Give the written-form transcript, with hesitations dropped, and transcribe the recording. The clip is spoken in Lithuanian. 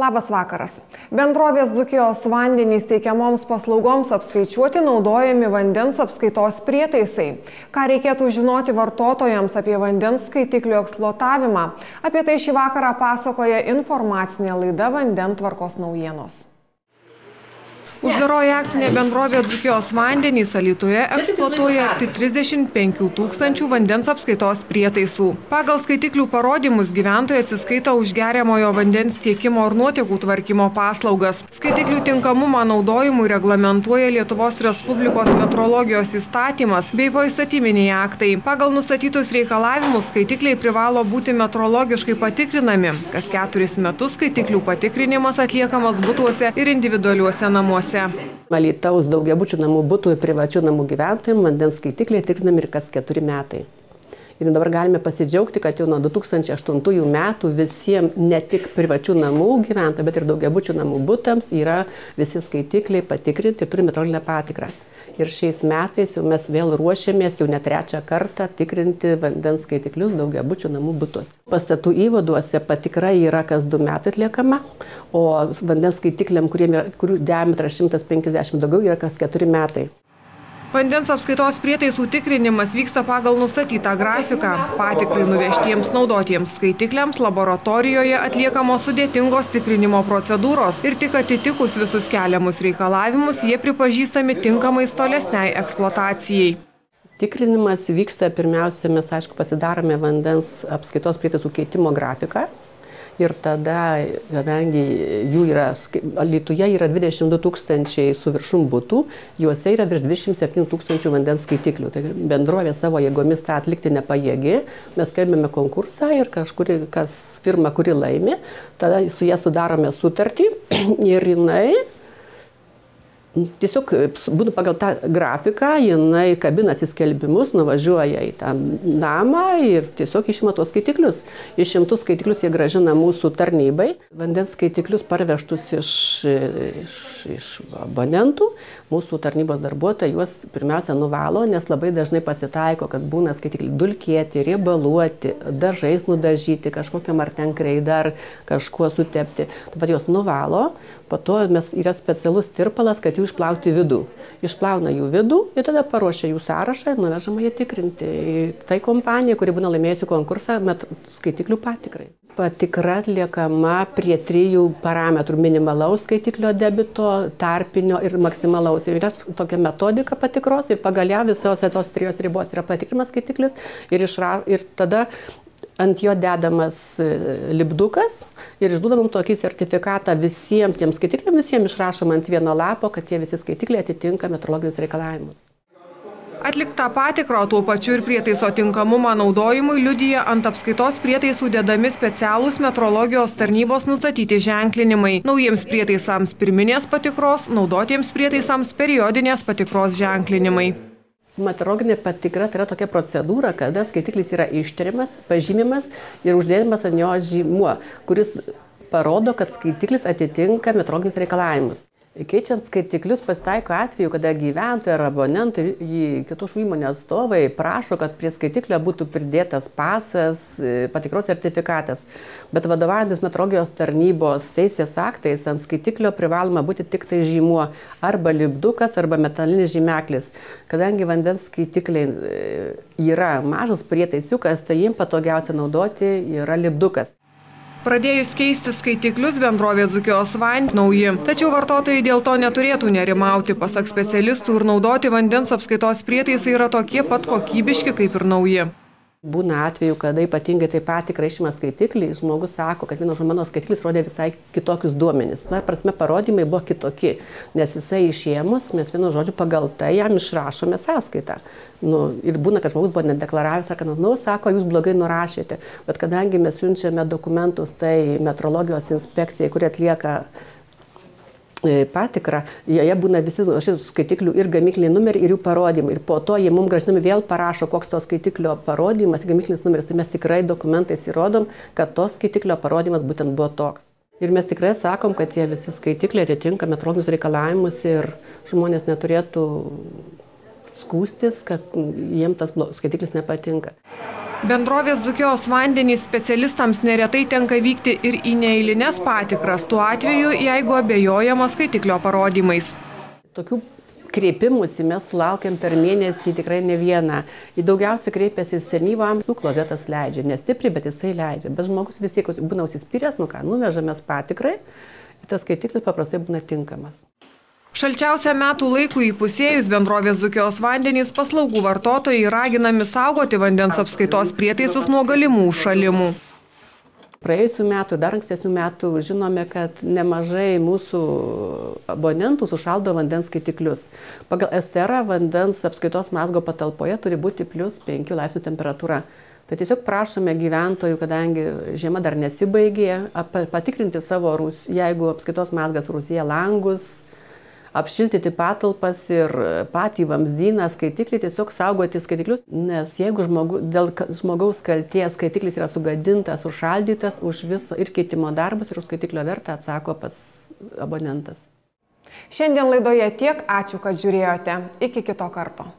Labas vakaras. Bendrovės Dzūkijos vandenys teikiamoms paslaugoms apskaičiuoti naudojami vandens apskaitos prietaisai. Ką reikėtų žinoti vartotojams apie vandens skaitiklių eksploatavimą? Apie tai šį vakarą pasakoja informacinė laida Vandentvarkos naujienos. Uždaroji akcinė bendrovė Dzūkijos vandenys Alytuje eksploatuoja arti 35 000 vandens apskaitos prietaisų. Pagal skaitiklių parodymus gyventojai atsiskaita už geriamojo vandens tiekimo ir nuotekų tvarkymo paslaugas. Skaitiklių tinkamumą naudojimui reglamentuoja Lietuvos Respublikos metrologijos įstatymas bei poįstatyminiai aktai. Pagal nustatytus reikalavimus skaitikliai privalo būti metrologiškai patikrinami. Kas 4 metus skaitiklių patikrinimas atliekamas butuose ir individualiuose namuose. Alytaus daugiabučių namų butų ir privačių namų gyventojams vandens skaitikliai tikrinami ir kas 4 metai. Ir dabar galime pasidžiaugti, kad jau nuo 2008 metų visiems ne tik privačių namų gyventojams, bet ir daugiabučių namų butams yra visi skaitikliai patikrinti ir turime metrolinę patikrą. Ir šiais metais jau mes vėl ruošiamės jau ne 3. kartą tikrinti vandens skaitiklius daugiabučių namų butus. Pastatų įvaduose patikra yra kas 2 metai atliekama, o vandens skaitikliam, kurių diametras 150 daugiau, yra kas 4 metai. Vandens apskaitos prietaisų tikrinimas vyksta pagal nustatytą grafiką. Patikrai nuvežtiems naudotiems skaitikliams laboratorijoje atliekamos sudėtingos tikrinimo procedūros ir tik atitikus visus keliamus reikalavimus jie pripažįstami tinkamais tolesniai eksploatacijai. Tikrinimas vyksta pirmiausia, mes aišku pasidarome vandens apskaitos prietaisų keitimo grafiką. Ir tada, kadangi jų yra, Alytuje yra 22 000 su viršum butų, juose yra virš 27 000 vandens skaitiklių. Tai bendrovė savo jėgomis tą atlikti nepajėgi. Mes skelbėme konkursą ir firma, kuri laimi, tada su jie sudarome sutartį ir jinai tiesiog būtų pagal tą grafiką, jinai kabinasi skelbimus, nuvažiuoja į tą namą ir tiesiog išima tuos skaitiklius. Išimtus skaitiklius jie grąžina mūsų tarnybai. Vandens skaitiklius parvežtus iš abonentų, mūsų tarnybos darbuotojai juos pirmiausia nuvalo, nes labai dažnai pasitaiko, kad būna skaitikliai dulkėti, riebaluoti, dažais nudažyti, kažkokiam ar ten kreida ar kažkuo sutepti. Taip pat juos nuvalo, po to yra specialus tirpalas, kad jų išplauti vidų. Išplauna jų vidų ir tada paruošia jų sąrašą ir nuvežama jie tikrinti. Tai kompanija, kuri būna laimėjusi konkursą skaitiklių patikrai. Patikra atliekama prie 3 parametrų: minimalaus skaitiklio debito, tarpinio ir maksimalaus. Ir yra tokia metodika patikros ir pagal ją visos tos 3 ribos yra patikrinamas skaitiklis ir tada ant jo dedamas lipdukas ir išduodam tokį sertifikatą visiems tiems skaitikliam, visiems išrašom ant vieno lapo, kad tie visi skaitikliai atitinka metrologinius reikalavimus. Atlikta patikra, tuo pačiu ir prietaiso tinkamumą naudojimui liudija ant apskaitos prietaisų dedami specialūs metrologijos tarnybos nustatyti ženklinimai. Naujiems prietaisams pirminės patikros, naudotiems prietaisams periodinės patikros ženklinimai. Metrologinė patikra tai yra tokia procedūra, kada skaitiklis yra ištiriamas, pažymimas ir uždėdamas ant jo žymuo, kuris parodo, kad skaitiklis atitinka metrologinius reikalavimus. Keičiant skaitiklius pasitaiko atveju, kada gyventojai ar abonentai, kitų įmonės atstovai prašo, kad prie skaitiklio būtų pridėtas pasas, patikros sertifikatas. Bet vadovaujantis metrologijos tarnybos teisės aktais ant skaitiklio privaloma būti tik tai žymuo arba lipdukas, arba metalinis žymeklis. Kadangi vandens skaitikliai yra mažas prietaisiukas, tai jiems patogiausia naudoti yra lipdukas. Pradėjus keisti skaitiklius bendrovė Dzūkijos vandenys nauji. Tačiau vartotojai dėl to neturėtų nerimauti. Pasak specialistų, ir naudoti vandens apskaitos prietaisai yra tokie pat kokybiški kaip ir nauji. Būna atveju, kada ypatingai taip pat tikrai išima skaitiklį, žmogus sako, kad mano skaitiklis rodė visai kitokius duomenis. Na, prasme, parodymai buvo kitokie, nes jisai išėmus, mes vienu žodžiu pagal tai jam išrašome sąskaitą. Ir būna, kad žmogus buvo nedeklaravęs, sako, jūs blogai nurašėte. Bet kadangi mes siunčiame dokumentus, tai metrologijos inspekcijai, kuri atlieka patikrą, joje būna visi skaitiklių ir gamykliniai numeriai ir jų parodymai. Ir po to jie mums grąžinami vėl parašo, koks to skaitiklio parodymas, gamyklinis numeris. Tai mes tikrai dokumentais įrodom, kad to skaitiklio parodymas būtent buvo toks. Ir mes tikrai sakom, kad tie visi skaitikliai atitinka metrologinius reikalavimus ir žmonės neturėtų skųstis, kad jiems tas skaitiklis nepatinka. Bendrovės Dzūkijos vandenys specialistams neretai tenka vykti ir į neeilines patikras, tuo atveju, jeigu abejojama skaitiklio parodymais. Tokių kreipimusi mes sulaukiam per mėnesį tikrai ne vieną. Į daugiausiai kreipiasi senyvo amžiaus, klozetas leidžia, nestipriai, bet jisai leidžia. Bet žmogus vis tiek būna užsispyręs, nuvežamės patikrai, ir tas skaitiklis paprastai būna tinkamas. Šalčiausią metų laikų įpusėjus bendrovės Dzūkijos vandenys paslaugų vartotojai raginami saugoti vandens apskaitos prietaisus nuo galimų užšalimų. Praėjusių metų, dar ankstesnių metų žinome, kad nemažai mūsų abonentų sušaldo vandens skaitiklius. Pagal STR vandens apskaitos mazgo patalpoje turi būti +5 laipsnių temperatūra. Tai tiesiog prašome gyventojų, kadangi žiema dar nesibaigė, patikrinti savo, jeigu apskaitos mazgas rūsyje langus, apšiltyti patalpas ir patį vamzdyną, skaitiklį, tiesiog saugoti skaitiklius, nes jeigu dėl žmogaus kaltės skaitiklis yra sugadintas, užšaldytas, už viso ir keitimo darbus ir už skaitiklio vertę atsako pats abonentas. Šiandien laidoje tiek, ačiū, kad žiūrėjote. Iki kito karto.